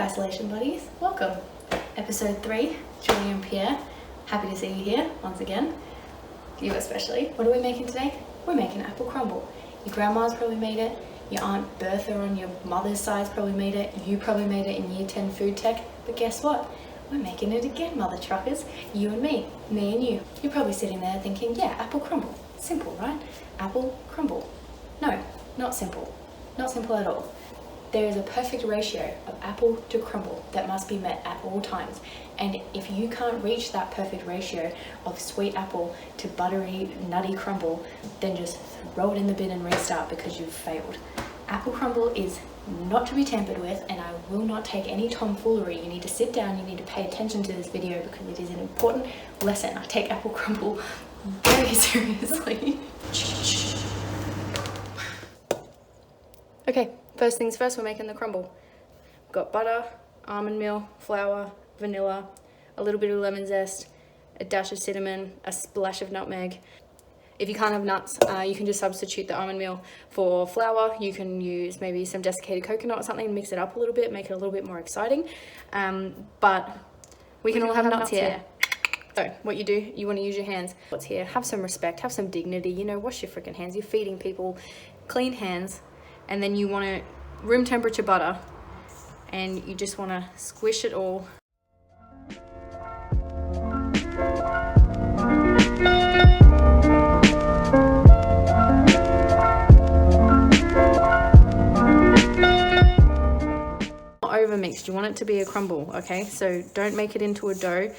Isolation Buddies, welcome. Episode 3, Julie and Pierre. Happy to see you here once again. You especially. What are we making today? We're making apple crumble. Your grandma's probably made it. Your Aunt Bertha on your mother's side's probably made it. You probably made it in Year 10 Food Tech. But guess what? We're making it again, mother truckers. You and me and you. You're probably sitting there thinking, yeah, apple crumble. Simple, right? Apple crumble. No, not simple. Not simple at all. There is a perfect ratio of apple to crumble that must be met at all times. And if you can't reach that perfect ratio of sweet apple to buttery, nutty crumble, then just throw it in the bin and restart because you've failed. Apple crumble is not to be tampered with, and I will not take any tomfoolery. You need to sit down, you need to pay attention to this video because it is an important lesson. I take apple crumble very seriously. Okay, first things first, we're making the crumble. We've got butter, almond meal, flour, vanilla, a little bit of lemon zest, a dash of cinnamon, a splash of nutmeg. If you can't have nuts, you can just substitute the almond meal for flour. You can use maybe some desiccated coconut or something, mix it up a little bit, make it a little bit more exciting. But we can all have nuts here. So what you do, you want to use your hands. What's here? Have some respect, have some dignity, you know, wash your freaking hands. You're feeding people, clean hands. And then you want to room temperature butter, and you just want to squish it all. Not over mixed, you want it to be a crumble, okay? So don't make it into a dough.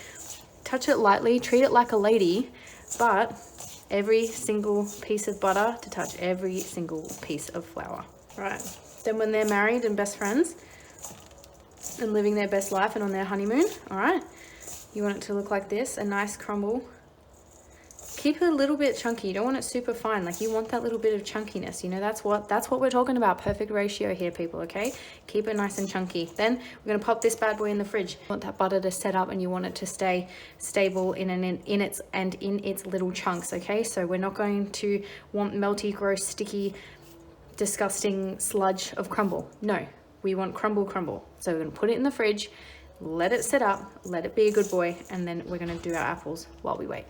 Touch it lightly, treat it like a lady, but every single piece of butter to touch every single piece of flour. Right, then when they're married and best friends and living their best life and on their honeymoon, all right, you want it to look like this, a nice crumble. Keep it a little bit chunky. You don't want it super fine. Like, you want that little bit of chunkiness. You know, that's what we're talking about. Perfect ratio here, people, okay? Keep it nice and chunky. Then we're going to pop this bad boy in the fridge. You want that butter to set up, and you want it to stay stable in its little chunks, okay? So we're not going to want melty, gross, sticky, disgusting sludge of crumble. No, we want crumble. So we're going to put it in the fridge, let it set up, let it be a good boy, and then we're going to do our apples while we wait.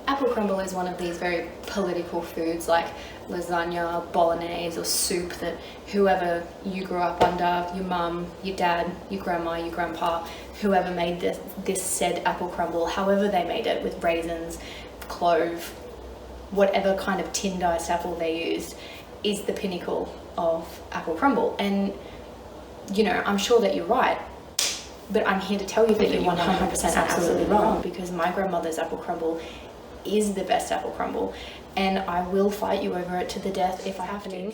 Apple crumble is one of these very political foods like lasagna, bolognese, or soup that whoever you grew up under, your mum, your dad, your grandma, your grandpa, whoever made this said apple crumble, however they made it, with raisins, clove, whatever kind of tin diced apple they used, is the pinnacle of apple crumble. And you know, I'm sure that you're right, but I'm here to tell you that you're 100% absolutely wrong, because my grandmother's apple crumble is the best apple crumble, and I will fight you over it to the death if I have to.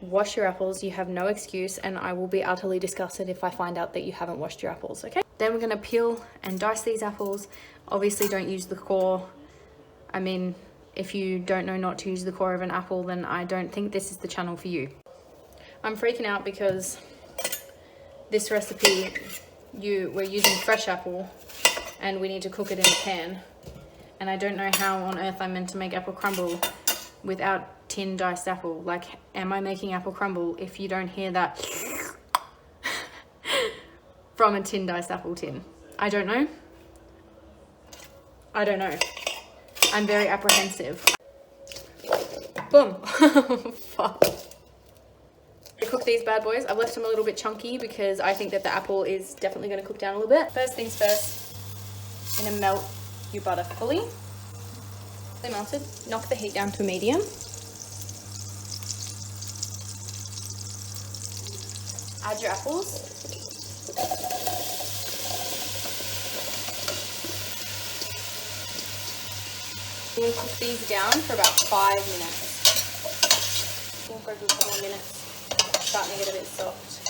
Wash your apples. You have no excuse, and I will be utterly disgusted if I find out that you haven't washed your apples, okay? Then we're going to peel and dice these apples. Obviously don't use the core. I mean, if you don't know not to use the core of an apple, then I don't think this is the channel for you. I'm freaking out because this recipe, we're using fresh apple and we need to cook it in a pan. And I don't know how on earth I'm meant to make apple crumble without tin diced apple. Like, am I making apple crumble if you don't hear that from a tin diced apple tin? I don't know. I'm very apprehensive. Boom. Fuck. I cook these bad boys. I've left them a little bit chunky because I think that the apple is definitely going to cook down a little bit. First things first, I'm going to melt your butter fully. Fully melted. Knock the heat down to medium. Add your apples. We'll cook these down for about 5 minutes. We'll go for a couple more minutes. Starting to get a bit soft.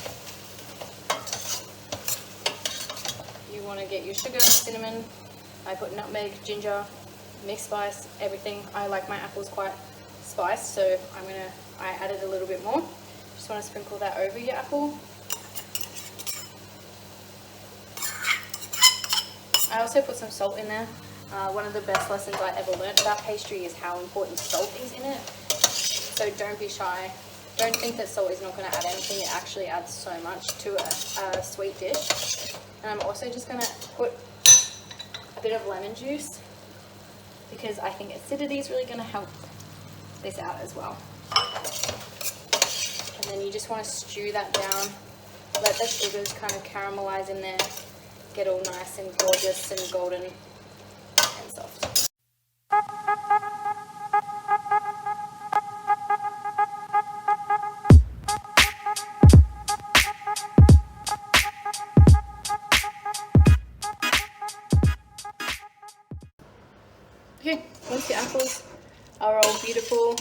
You want to get your sugar, cinnamon. I put nutmeg, ginger, mixed spice, everything. I like my apples quite spiced, so I added a little bit more. Just want to sprinkle that over your apple. I also put some salt in there. One of the best lessons I ever learned about pastry is how important salt is in it. So don't be shy Don't think that salt is not going to add anything. It actually adds so much to a sweet dish. And I'm also just going to put a bit of lemon juice because I think acidity is really going to help this out as well. And then you just want to stew that down. Let the sugars kind of caramelize in there, get all nice and gorgeous and golden and soft. Okay, once your apples are all beautiful,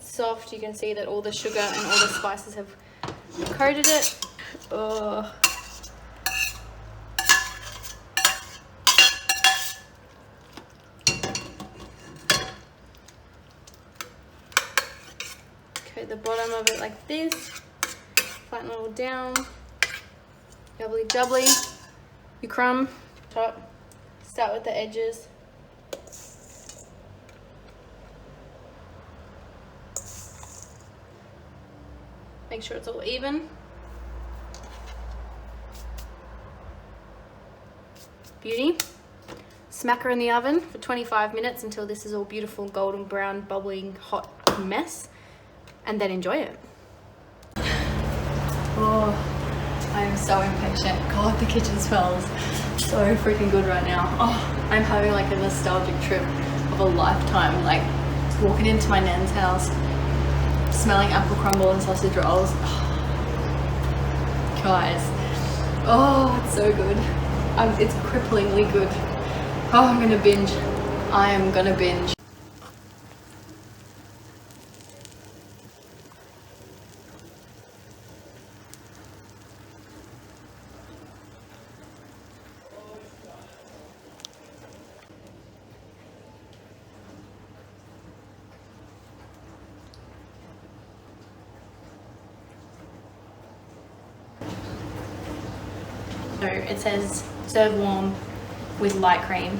soft, you can see that all the sugar and all the spices have coated it. Oh. Coat the bottom of it like this, flatten it all down, doubly doubly. You crumb, top, start with the edges. Make sure it's all even. Beauty. Smack her in the oven for 25 minutes until this is all beautiful, golden brown, bubbling, hot mess. And then enjoy it. Oh, I am so impatient. God, the kitchen smells so freaking good right now. Oh, I'm having like a nostalgic trip of a lifetime. Like walking into my nan's house, smelling apple crumble and sausage rolls. Oh, guys, oh, it's so good. It's cripplingly good. Oh, I'm gonna binge. I am gonna binge. So it says serve warm with light cream.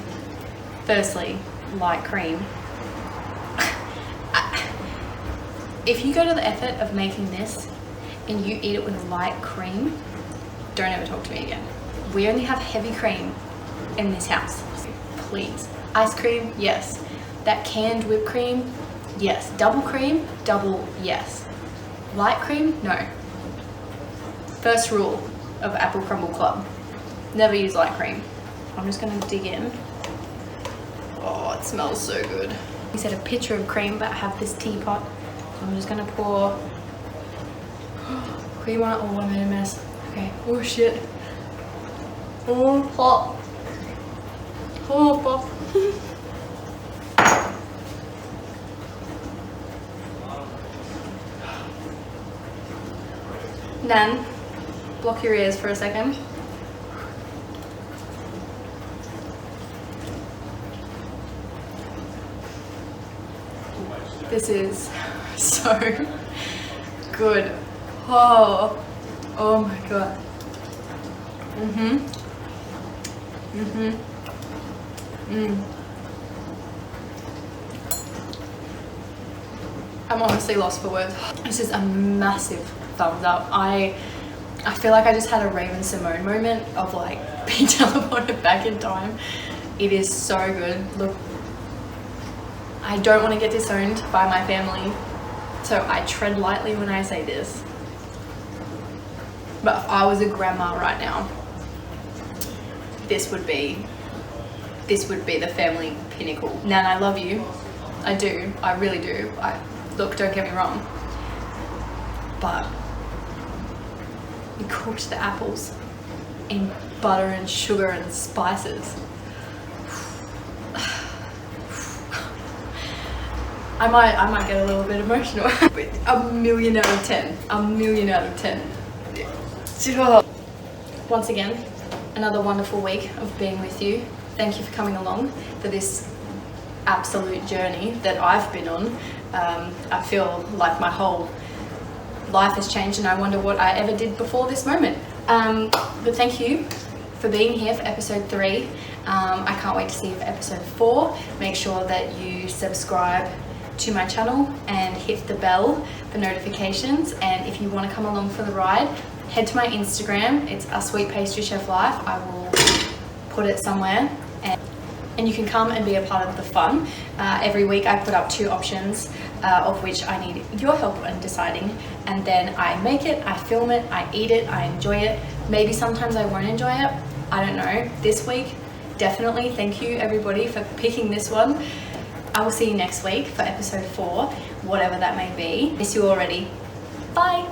Firstly, light cream. If you go to the effort of making this and you eat it with light cream, don't ever talk to me again. We only have heavy cream in this house. Please. Ice cream, yes. That canned whipped cream, yes. Double cream, double yes. Light cream, no. First rule of Apple Crumble Club. Never use light cream. I'm just gonna dig in. Oh, it smells so good. You said a pitcher of cream, but I have this teapot. So I'm just gonna pour cream on it. Oh, I made a mess. Okay, oh shit. Oh, hot. Oh, pop. Nan, block your ears for a second. This is so good. Oh, oh my god. I'm honestly lost for words. This is a massive thumbs up. I feel like I just had a Raven Simone moment of like being teleported back in time. It is so good. Look, I don't want to get disowned by my family, so I tread lightly when I say this. But if I was a grandma right now, this would be the family pinnacle. Nan, I love you. I do. I really do. Look, don't get me wrong. But you cooked the apples in butter and sugar and spices. I might get a little bit emotional. A million out of 10. A million out of 10. Once again, another wonderful week of being with you. Thank you for coming along for this absolute journey that I've been on. I feel like my whole life has changed and I wonder what I ever did before this moment. But thank you for being here for episode 3. I can't wait to see you for episode 4. Make sure that you subscribe to my channel and hit the bell for notifications. And if you want to come along for the ride, head to my Instagram. It's A Sweet Pastry Chef Life. I will put it somewhere, and you can come and be a part of the fun. Every week I put up 2 options of which I need your help in deciding, and then I make it, I film it, I eat it, I enjoy it. Maybe sometimes I won't enjoy it, I don't know. This week, definitely. Thank you everybody for picking this one. I will see you next week for episode 4, whatever that may be. Miss you already. Bye.